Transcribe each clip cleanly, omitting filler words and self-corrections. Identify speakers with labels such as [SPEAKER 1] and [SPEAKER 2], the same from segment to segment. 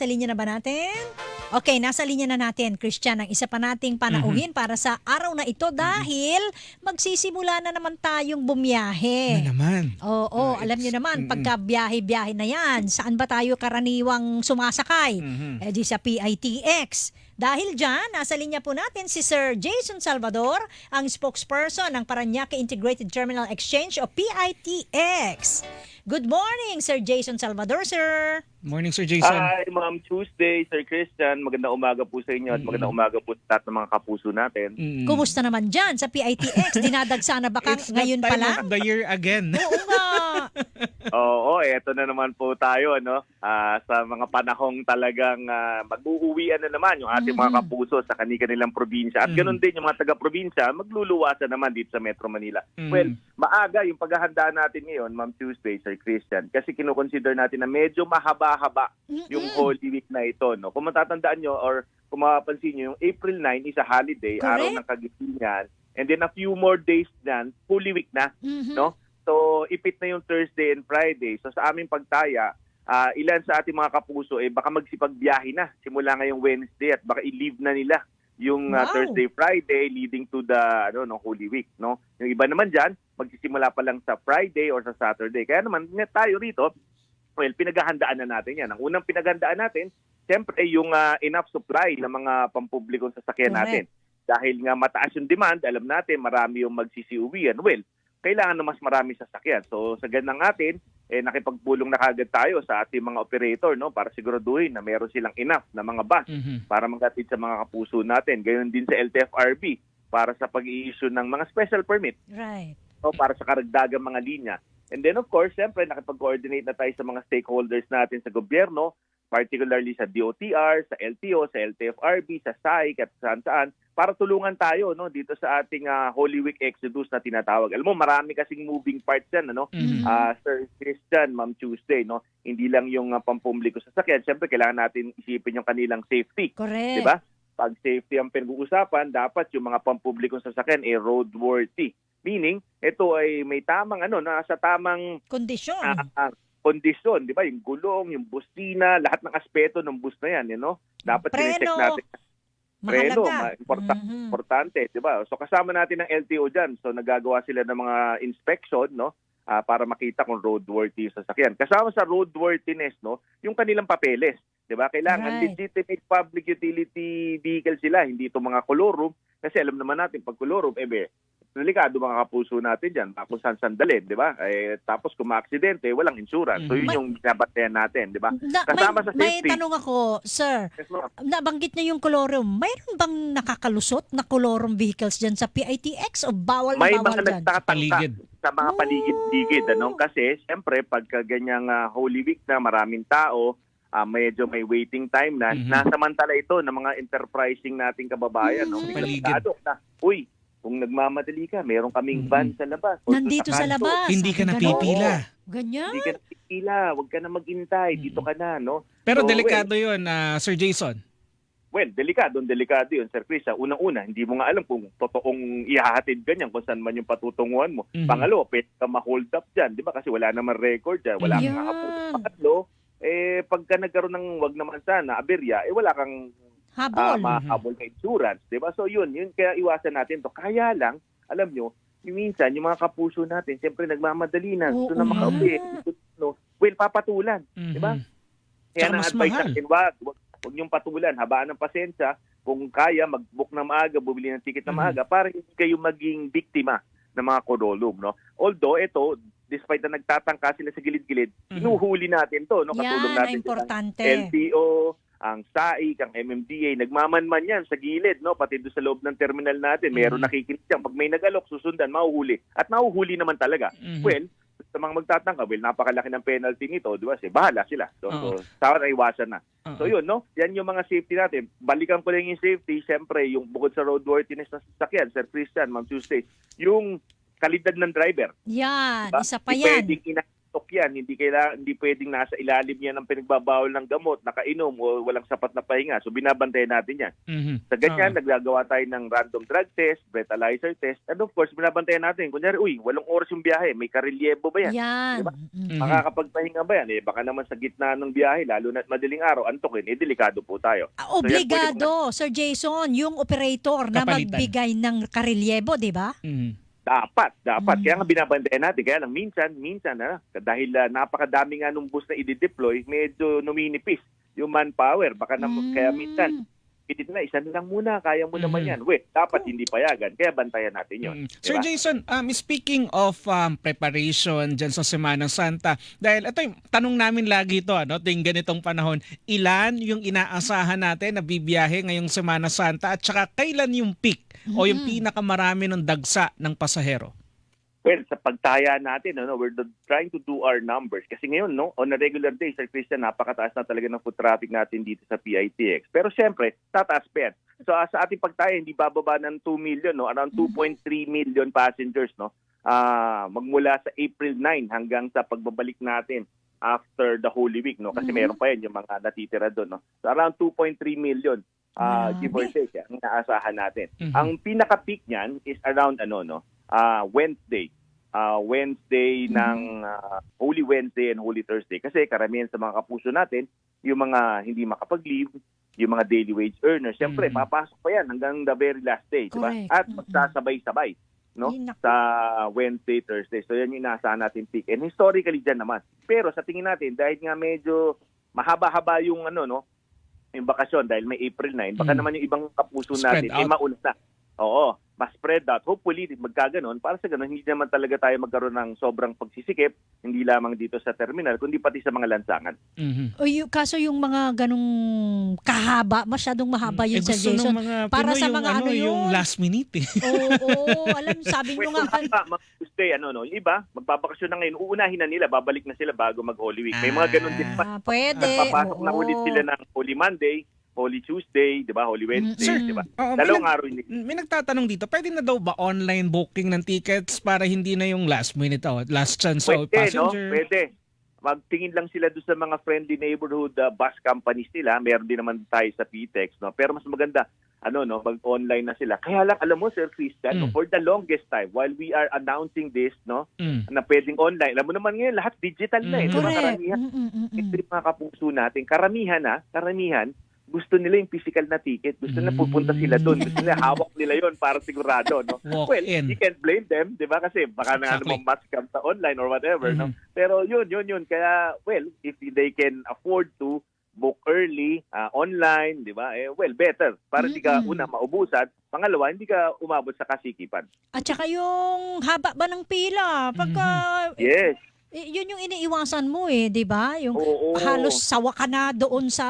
[SPEAKER 1] Linya na ba natin? Okay, nasa linya na natin, Christian, ang isa pa nating panauhin para sa araw na ito dahil magsisimula na naman tayong bumiyahe.
[SPEAKER 2] Na naman.
[SPEAKER 1] Oo, alam niyo naman, pagka biyahe-biyahe na yan, saan ba tayo karaniwang sumasakay? Eh di sa PITX. Dahil dyan, nasa linya po natin si Sir Jason Salvador, ang spokesperson ng Parañaque Integrated Terminal Exchange o PITX. Good morning, Sir Jason Salvador, sir.
[SPEAKER 2] Morning, Sir Jason.
[SPEAKER 3] Hi, Ma'am Tuesday, Sir Christian. Magandang umaga po sa inyo at magandang umaga po sa lahat ng mga kapuso natin.
[SPEAKER 1] Kumusta naman dyan sa PITX? Dinadagsa na ba
[SPEAKER 2] It's
[SPEAKER 1] ngayon
[SPEAKER 2] that
[SPEAKER 1] pa
[SPEAKER 2] time
[SPEAKER 1] lang?
[SPEAKER 2] of the year again.
[SPEAKER 1] Oo nga.
[SPEAKER 3] Oo, eto na naman po tayo sa mga panahong talagang mag-uuwian na naman yung ating mga kapuso sa kanilang probinsya. At ganoon din yung mga taga-probinsya, magluluwasan naman dito sa Metro Manila. Well, maaga yung paghahanda natin ngayon, Ma'am Tuesday, Sir Christian, kasi kino-consider natin na medyo mahaba-haba yung Holy Week na ito. No? Kung matatandaan nyo or kung mapapansin nyo, yung April 9 is a holiday,
[SPEAKER 1] Correct.
[SPEAKER 3] araw ng kagitingan, and then a few more days dan, Holy Week na. No? So, ipit na yung Thursday and Friday. So, sa aming pagtaya, ilan sa ating mga kapuso, baka magsipagbiyahe na simula ngayong Wednesday at baka i-leave na nila yung
[SPEAKER 1] Wow.
[SPEAKER 3] Thursday, Friday leading to the Holy Week. No? Yung iba naman dyan, magsisimula pa lang sa Friday or sa Saturday. Kaya naman, tayo rito, well, pinaghahandaan na natin yan. Ang unang pinaghandaan natin, siyempre yung enough supply ng mga pampublikong sasakyan natin. Dahil nga mataas yung demand, alam natin marami yung magsisiuwian. Well, kailangan na mas marami sasakyan. So sa ganang natin, nakipagpulong na kagad tayo sa ating mga operator para siguraduhin na meron silang enough na mga bus para maghatid sa mga kapuso natin. Gayon din sa LTFRB para sa pag-i-issue ng mga special permit
[SPEAKER 1] Right.
[SPEAKER 3] para sa karagdagang mga linya. And then of course, siyempre nakipag-coordinate na tayo sa mga stakeholders natin sa gobyerno, particularly sa DOTR, sa LTO, sa LTFRB, sa SAIC at saan-saan, para tulungan tayo dito sa ating Holy Week Exodus na tinatawag. Alam mo, marami kasing moving parts yan, Sir Christian, Ma'am Tuesday, hindi lang yung pampubliko sa sakyan. Siyempre, kailangan natin isipin yung kanilang safety.
[SPEAKER 1] Correct.
[SPEAKER 3] Diba? Pag safety ang pinag-uusapan, dapat yung mga pampublikong sasakyan roadworthy. Meaning, ito ay may tamang nasa tamang
[SPEAKER 1] Kondisyon.
[SPEAKER 3] kondisyon, di ba? Yung gulong, yung busina, lahat ng aspeto ng bus na yan, dapat
[SPEAKER 1] Preno.
[SPEAKER 3] sinecheck natin. Preno,
[SPEAKER 1] Mahalaga.
[SPEAKER 3] importante, di ba? So kasama natin ng LTO dyan. So nagagawa sila ng mga inspection, para makita kung roadworthy yung sasakyan. Kasama sa roadworthiness, yung kanilang papeles. Di ba? Kailangan legitimate public utility vehicle sila, hindi ito mga kolorum. Kasi alam naman natin, pag kolorum, delikado mga kapuso natin dyan, kung saan dalhin, di ba? Tapos kung ma-aksidente, walang insurance. So yun yung binabantayan natin, di ba? Kasama sa
[SPEAKER 1] May
[SPEAKER 3] safety.
[SPEAKER 1] tanong ako, sir.
[SPEAKER 3] Yes, ma'am.
[SPEAKER 1] Nabanggit na yung kolorum. Mayroon bang nakakalusot na kolorum vehicles dyan sa PITX o bawal na
[SPEAKER 3] May
[SPEAKER 1] bawal
[SPEAKER 3] mga
[SPEAKER 1] dyan?
[SPEAKER 3] nagtatangka
[SPEAKER 2] Paligid.
[SPEAKER 3] sa mga paligid-ligid. Kasi, siyempre, pagka ganyang Holy Week na maraming tao, medyo may waiting time na, nasamantala ito ng mga enterprising nating kababayan.
[SPEAKER 2] Paligid.
[SPEAKER 3] Uy, kung nagmamadali ka, meron kaming van sa labas.
[SPEAKER 1] Nandito sa
[SPEAKER 3] kanto.
[SPEAKER 1] labas.
[SPEAKER 2] Hindi ka
[SPEAKER 1] Ganon.
[SPEAKER 2] napipila.
[SPEAKER 1] Ganyan?
[SPEAKER 3] Hindi ka napipila, huwag ka na maghintay, dito ka na,
[SPEAKER 2] Pero
[SPEAKER 3] So,
[SPEAKER 2] delikado yun, Sir Jason.
[SPEAKER 3] Well, delikado yun, Sir Chris. Unang-una, hindi mo nga alam kung totoong ihahatid ka niyan, kung saan man yung patutunguhan mo. Pangalo, pwede ka ma-hold up dyan, di ba? Kasi wala naman record dyan, wala kang nakapunta. Pangatlo, pagka nagkaroon ng wag naman sana, aberya, wala kang
[SPEAKER 1] Habol.
[SPEAKER 3] mahabol na insurance, di ba? So yun kaya iwasan natin to. Kaya lang, alam nyo, minsan yung mga kapuso natin, siyempre nagmamadali na, gusto na makauwi. Well, papatulan, di ba? Kaya
[SPEAKER 2] Tsaka mas
[SPEAKER 3] na-advise
[SPEAKER 2] mahal.
[SPEAKER 3] natin, wag niyong patulan, habaan ng pasensya, kung kaya, mag-book na maaga, bumili ng ticket na maaga, para hindi kayo maging biktima ng mga kodolum, Although, ito, despite na nagtatangka sila sa gilid-gilid, inuhuli natin to, katulong
[SPEAKER 1] Yan,
[SPEAKER 3] natin
[SPEAKER 1] importante.
[SPEAKER 3] LTO, ang SAIC, ang MMDA, nagmamanman yan sa gilid, pati doon sa loob ng terminal natin, meron nakikinig yan. Pag may nagalok, susundan, mahuhuli. At mahuhuli naman talaga. Well, sa mga magtatangka, napakalaki ng penalty nito, di ba? Bahala sila. So tawad ay iwasan na. So yun, yan yung mga safety natin. Balikan ko lang yung safety, siyempre, yung bukod sa roadworthiness na sasakyan, Sir Christian, Ma'am Tuesday, yung kalidad ng driver.
[SPEAKER 1] Yan,
[SPEAKER 3] Diba?
[SPEAKER 1] isa pa
[SPEAKER 3] Hindi
[SPEAKER 1] yan.
[SPEAKER 3] pwedeng antok yan. Hindi pwedeng nasa ilalim yan ng pinagbabawal ng gamot, nakainom o walang sapat na pahinga. So binabantayan natin yan. Sa ganyan, naggagawa tayo ng random drug test, breathalyzer test, and of course, binabantayan natin. Kunyari, 8 oras yung biyahe, may karelyebo ba yan?
[SPEAKER 1] Yan.
[SPEAKER 3] Diba? Makakapagpahinga ba yan? Baka naman sa gitna ng biyahe, lalo na't madaling araw, antokin, delikado po tayo.
[SPEAKER 1] Obligado, Sir Jason, yung operator na
[SPEAKER 2] Kapalitan.
[SPEAKER 1] magbigay ng karelyebo, di ba?
[SPEAKER 3] Dapat. Kaya nga binabantayan natin. Kaya lang, minsan, dahil napakadami nga nung bus na i-deploy, medyo numinipis yung manpower. Kaya minsan, isa na lang muna, kaya mo naman yan. Dapat hindi payagan. Kaya bantayan natin yun.
[SPEAKER 2] Sir
[SPEAKER 3] Diba?
[SPEAKER 2] Jason, speaking of preparation dyan sa Semana Santa, dahil ito yung tanong namin lagi ito, ting ganitong panahon, ilan yung inaasahan natin na bibiyahe ngayong Semana Santa at saka kailan yung peak o yung pinakamarami ng dagsa ng pasahero?
[SPEAKER 3] Well, sa pagtaya natin, we're trying to do our numbers. Kasi ngayon, on a regular day, Sir Christian, napakataas na talaga ng foot traffic natin dito sa PITX. Pero siyempre, tataas pa yan. So sa ating pagtaya, hindi bababa ng 2 million, around 2.3 million passengers, magmula sa April 9 hanggang sa pagbabalik natin after the Holy Week, kasi meron pa yan yung mga natitira doon. So around 2.3 million. Give or take, ang inaasahan natin. Ang pinaka-peak niyan is around Wednesday. Wednesday ng Holy Wednesday and Holy Thursday. Kasi karamihan sa mga kapuso natin, yung mga hindi makapag-leave, yung mga daily wage earners, siyempre, papasok pa yan hanggang the very last day. Diba? At magsasabay-sabay sa Wednesday, Thursday. So yan yung inaasahan natin peak. And historically dyan naman. Pero sa tingin natin, dahil nga medyo mahaba-haba yung yung bakasyon dahil may April 9, baka naman yung ibang kapuso natin mauna na. Oo, mas spread out. Hopefully, magkaganon. Para sa ganon, hindi naman talaga tayo magkaroon ng sobrang pagsisikip, hindi lamang dito sa terminal, kundi pati sa mga lansangan.
[SPEAKER 1] Kaso yung mga ganong kahaba, masyadong mahaba yun sa
[SPEAKER 2] gusto
[SPEAKER 1] Jason.
[SPEAKER 2] ng mga
[SPEAKER 1] Para
[SPEAKER 2] Pinoy
[SPEAKER 1] sa
[SPEAKER 2] yung,
[SPEAKER 1] mga
[SPEAKER 2] yung last minute.
[SPEAKER 1] Oo, alam, sabi nyo nga.
[SPEAKER 3] Tuesday, yung iba, magbabakasyon na ngayon, uunahin na nila, babalik na sila bago mag-Holy Week. May mga ganon din pa.
[SPEAKER 1] Pwede.
[SPEAKER 3] Papasok na ulit sila ng Holy Monday, Holy Tuesday, di ba? Holy Wednesday, di ba? Dalawang araw yun.
[SPEAKER 2] May nagtatanong dito, pwede na daw ba online booking ng tickets para hindi na yung last minute last chance passenger?
[SPEAKER 3] Pwede. Magtingin lang sila doon sa mga friendly neighborhood bus companies nila. Meron din naman tayo sa PTEX, Pero mas maganda, mag-online na sila. Kaya lang, alam mo, Sir Christian, for the longest time, while we are announcing this, na pwedeng online, alam mo naman ngayon, lahat digital na
[SPEAKER 1] Correct.
[SPEAKER 3] Karamihan, ito yung mga kapuso natin. Karamihan, gusto nila yung physical na ticket. Gusto nila pupunta sila doon. Gusto nila hawak nila yon para sigurado.
[SPEAKER 2] Walk
[SPEAKER 3] Well,
[SPEAKER 2] in.
[SPEAKER 3] you can't blame them, di ba? Kasi baka
[SPEAKER 2] Exactly.
[SPEAKER 3] naman mas scam sa online or whatever. Pero yun. Kaya, well, if they can afford to book early, online, di ba? Better. Para hindi ka, una, maubusan. Pangalawa, hindi ka umabot sa kasikipan.
[SPEAKER 1] At saka yung haba ba ng pila? Pagka,
[SPEAKER 3] Yes.
[SPEAKER 1] yun yung iniiwasan mo di ba? Yung
[SPEAKER 3] Oo.
[SPEAKER 1] halos sawa ka na doon sa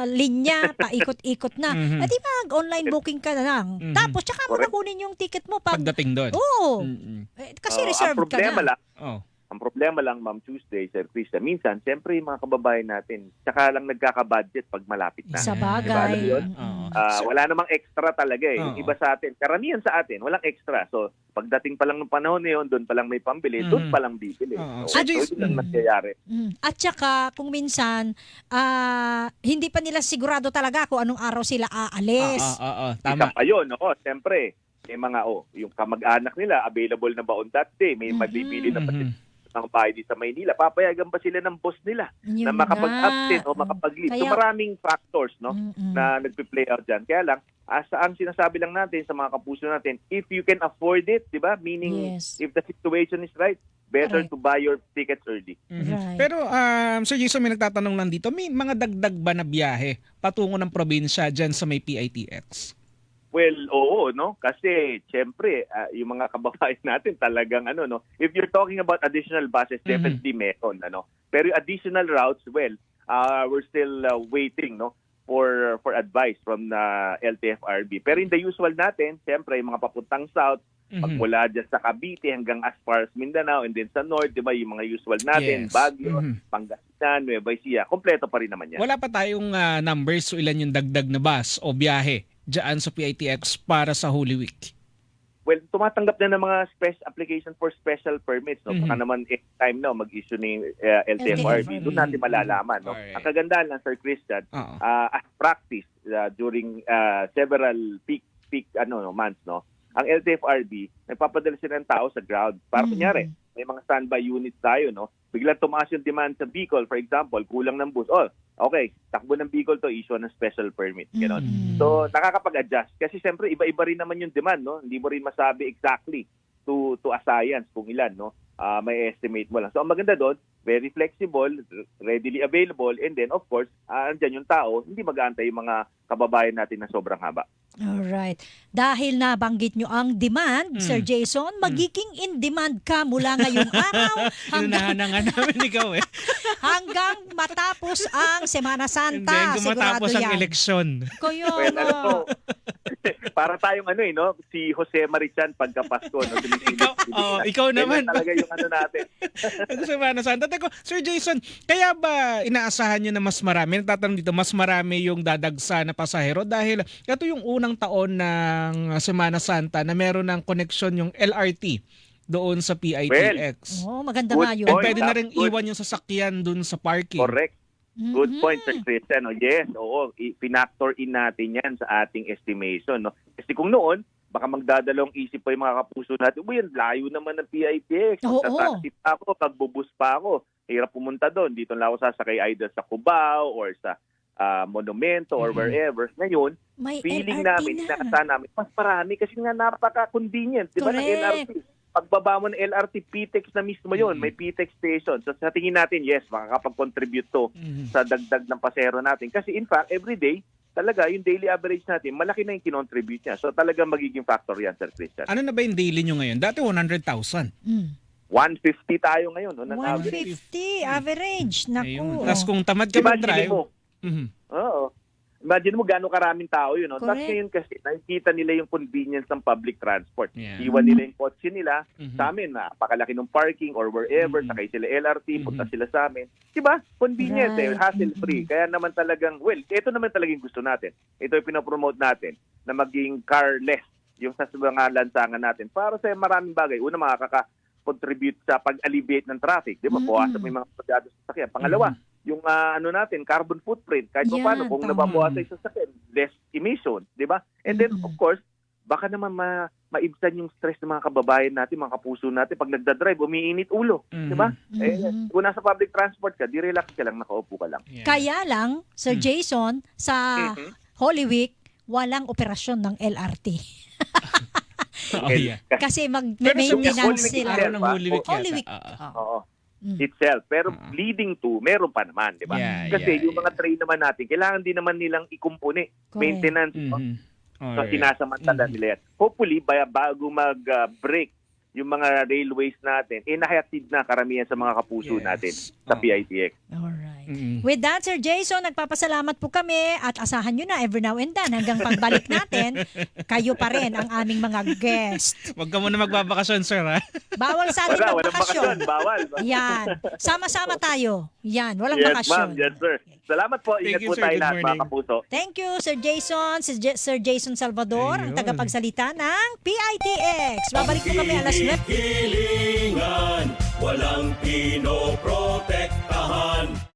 [SPEAKER 1] linya, paikot-ikot na. At di ba, online booking ka na lang. Tapos, tsaka mo
[SPEAKER 3] Correct.
[SPEAKER 1] nakunin yung ticket mo
[SPEAKER 2] Pagdating doon.
[SPEAKER 1] Oo. Kasi reserved
[SPEAKER 3] ang
[SPEAKER 1] ka
[SPEAKER 3] problema
[SPEAKER 1] na.
[SPEAKER 3] lang,
[SPEAKER 2] Oh.
[SPEAKER 3] Ang problema lang, Ma'am Tuesday, Sir Christian, minsan, siyempre yung mga kababayan natin, tsaka lang nagkaka-budget pag malapit na.
[SPEAKER 1] Sa
[SPEAKER 3] Diba, alam
[SPEAKER 1] bagay.
[SPEAKER 3] mo yun? Wala namang extra talaga Yung iba sa atin, karamihan sa atin, walang extra. So, pagdating pa lang ng panahon na yun, doon pa lang may pambili, doon pa lang bibili. So, yun ang nangyayari.
[SPEAKER 1] At saka, kung minsan, hindi pa nila sigurado talaga kung anong araw sila aalis.
[SPEAKER 2] Tama.
[SPEAKER 3] Isa pa yun, siyempre, may mga, yung kamag-anak nila, available na ba on that day? May magbibili na ba ng bahay sa Maynila? Papayagan ba sila ng boss nila
[SPEAKER 1] Yun
[SPEAKER 3] na makapag-absent
[SPEAKER 1] nga.
[SPEAKER 3] o makapag-leave?
[SPEAKER 1] Kaya-
[SPEAKER 3] So maraming factors na nagpe-play out dyan. Kaya lang, ang sinasabi lang natin sa mga kapuso natin, if you can afford it, di ba? Meaning,
[SPEAKER 1] Yes.
[SPEAKER 3] if the situation is right, better
[SPEAKER 1] Correct.
[SPEAKER 3] to buy your tickets early.
[SPEAKER 1] Right.
[SPEAKER 2] Pero Sir Jason, may nagtatanong lang dito, may mga dagdag ba na biyahe patungo ng probinsya dyan sa may PITX?
[SPEAKER 3] Well, oo, Kasi, syempre, yung mga kababayan natin talagang, if you're talking about additional buses, definitely meron, Pero yung additional routes, well, we're still waiting, for advice from the LTFRB. Pero in the usual natin, syempre, yung mga papuntang south, pagmula dyan sa Cavite hanggang as far as Mindanao, and then sa north, di ba, yung mga usual natin,
[SPEAKER 2] Yes.
[SPEAKER 3] Baguio, Pangasinan, Nueva Ecija, kompleto pa rin naman yan.
[SPEAKER 2] Wala pa tayong numbers so ilan yung dagdag na bus o biyahe dyan sa PITX para sa Holy Week?
[SPEAKER 3] well, tumatanggap na ng mga application for special permits. No? Baka naman time na mag-issue ni LTFRB. Doon natin malalaman. No?
[SPEAKER 2] Alright.
[SPEAKER 3] Ang kagandahan lang, Sir Christian, as practice during several peak months, no? Ang LTFRB, nagpapadala sila ng tao sa ground. Para kunyari, may mga standby units tayo, no? Biglang tumaas yung demand sa Bicol, for example, kulang ng bus. Oh, okay, takbo ng Bicol to, issue ng special permit. Ganon. So, nakakapag-adjust. Kasi siyempre, iba-iba rin naman yung demand, no? Hindi mo rin masabi exactly to a science kung ilan, no? May estimate mo lang. So, ang maganda doon, very flexible, readily available, and then, of course, andyan yung tao, hindi mag-aantay yung mga kababayan natin na sobrang haba.
[SPEAKER 1] Alright. Dahil nabanggit nyo ang demand, Sir Jason, magiging in demand ka mula ngayong araw
[SPEAKER 2] Inunahan na nga namin ikaw eh.
[SPEAKER 1] hanggang matapos ang Semana
[SPEAKER 2] And then
[SPEAKER 1] Santa.
[SPEAKER 2] kung matapos
[SPEAKER 1] Sigurado
[SPEAKER 2] ang
[SPEAKER 1] yan.
[SPEAKER 2] eleksyon.
[SPEAKER 1] Kaya
[SPEAKER 3] Well,
[SPEAKER 1] nga.
[SPEAKER 3] para tayong no? Si Jose Marichan pagka Pasko. No?
[SPEAKER 2] Ikaw naman.
[SPEAKER 3] Yan talaga yung natin.
[SPEAKER 2] Semana Santa. Teko, Sir Jason, kaya ba inaasahan nyo na mas marami? Nagtatanong dito, mas marami yung dadagsa na pasahero dahil ito yung unang taon ng Semana Santa na meron ng connection yung LRT doon sa PITX.
[SPEAKER 1] Maganda
[SPEAKER 3] Good
[SPEAKER 1] nga yun.
[SPEAKER 2] And
[SPEAKER 3] point.
[SPEAKER 2] pwede na rin
[SPEAKER 3] Good.
[SPEAKER 2] iwan yung sasakyan doon sa parking.
[SPEAKER 3] Correct. Good point, Sir Christian. No? Yes, oo. Pinactor in natin yan sa ating estimation. No? Kasi kung noon, baka magdadalawang isip pa yung mga kapuso natin, yan, layo naman ng PITX.
[SPEAKER 1] Oo.
[SPEAKER 3] Magta-taxi pa ako, pagbubus pa ako. Hirap pumunta doon. Dito lang ako sasakay either sa Cubao or sa Monumento or wherever. Ngayon,
[SPEAKER 1] May
[SPEAKER 3] feeling
[SPEAKER 1] LRT
[SPEAKER 3] namin,
[SPEAKER 1] na.
[SPEAKER 3] inaasahan namin, mas marami kasi nga napaka-convenient. Di ba ng
[SPEAKER 1] Correct.
[SPEAKER 3] LRT? Pagbaba mo ng LRT, PTEX na mismo yon, may PTEX station. So sa tingin natin, yes, makakapag-contribute to sa dagdag ng pasero natin. Kasi in fact, every day, talaga, yung daily average natin, malaki na yung kinontribute niya. So talaga magiging factor yan, Sir Christian.
[SPEAKER 2] Ano na ba yung daily nyo ngayon? Dati 100,000.
[SPEAKER 3] 150 tayo ngayon. No, ng average.
[SPEAKER 1] 150 average.
[SPEAKER 2] Ayun.
[SPEAKER 1] Naku.
[SPEAKER 2] Tapos kung tamad ka
[SPEAKER 3] Imagine
[SPEAKER 2] mag-drive.
[SPEAKER 3] mo, oo. Imagine mo gano'ng karaming tao yun. No? Tapos
[SPEAKER 1] Correct.
[SPEAKER 3] ngayon kasi nakikita nila yung convenience ng public transport.
[SPEAKER 2] Yeah.
[SPEAKER 3] Iwan nila yung kotse nila sa amin. Napakalaki ng parking or wherever. Sakay sila LRT, punta sila sa amin. Diba? Convenient
[SPEAKER 1] Right.
[SPEAKER 3] hassle-free. Kaya naman talagang, well, ito naman talagang gusto natin. Ito yung pinapromote natin na maging carless yung sa mga lansangan natin. Para sa maraming bagay. Una, makaka-contribute sa pag-alleviate ng traffic. Diba? Puwasan mo yung mga pasyado sa sasakyan. Pangalawa, yung natin, carbon footprint, kahit
[SPEAKER 1] Yan,
[SPEAKER 3] paano, kung
[SPEAKER 1] tama.
[SPEAKER 3] nababawasan yung sasakyan, less emission, di ba? And then, of course, baka naman maibsan yung stress ng mga kababayan natin, mga kapuso natin, pag nagdadrive, umiinit ulo, di ba? Kung nasa public transport ka, di relax ka lang, nakaupo ka lang.
[SPEAKER 2] Yeah.
[SPEAKER 1] Kaya lang, Sir Jason, sa Holy Week, walang operasyon ng LRT.
[SPEAKER 2] Oh, yeah.
[SPEAKER 1] Kasi
[SPEAKER 2] Pero sa
[SPEAKER 1] mag-maintenance
[SPEAKER 3] Holy Week
[SPEAKER 1] sila.
[SPEAKER 3] itself,
[SPEAKER 2] Araw ng Holy Week
[SPEAKER 1] Holy
[SPEAKER 2] yata.
[SPEAKER 1] Week.
[SPEAKER 3] Oo. Itself. Pero leading to, meron pa naman, di ba?
[SPEAKER 2] Yeah,
[SPEAKER 3] Kasi
[SPEAKER 2] yeah,
[SPEAKER 3] yung mga train naman natin, kailangan din naman nilang ikumpuni.
[SPEAKER 1] Correct.
[SPEAKER 3] Maintenance. no? So,
[SPEAKER 2] Alright.
[SPEAKER 3] sinasamantala nila yan. Hopefully, bago mag-break yung mga railways natin, nahatid na karamihan sa mga kapuso
[SPEAKER 2] Yes.
[SPEAKER 3] natin sa PITX.
[SPEAKER 1] Alright.
[SPEAKER 2] Mm.
[SPEAKER 1] With that, Sir Jason, nagpapasalamat po kami at asahan nyo na every now and then hanggang pagbalik natin, kayo pa rin ang aming mga guest.
[SPEAKER 2] Wag ka muna magbabakasyon, sir, ha?
[SPEAKER 1] Bawal sa atin
[SPEAKER 3] Walang
[SPEAKER 1] magbakasyon.
[SPEAKER 3] bakasyon. Bawal.
[SPEAKER 1] Yan. Sama-sama tayo. Yan. Walang
[SPEAKER 3] Yes,
[SPEAKER 1] bakasyon.
[SPEAKER 3] ma'am. Yes, sir. Salamat po.
[SPEAKER 2] Thank
[SPEAKER 3] Ingat
[SPEAKER 2] you,
[SPEAKER 3] po
[SPEAKER 2] sir.
[SPEAKER 3] tayo
[SPEAKER 2] Good
[SPEAKER 3] lahat, mga
[SPEAKER 2] morning.
[SPEAKER 3] kapuso.
[SPEAKER 1] Thank you, Sir Jason. Si Sir Jason Salvador, ang
[SPEAKER 2] Ayun.
[SPEAKER 1] tagapagsalita ng PITX. Babalik po kami alas 9.
[SPEAKER 4] Hilingan, walang pinoprotektahan.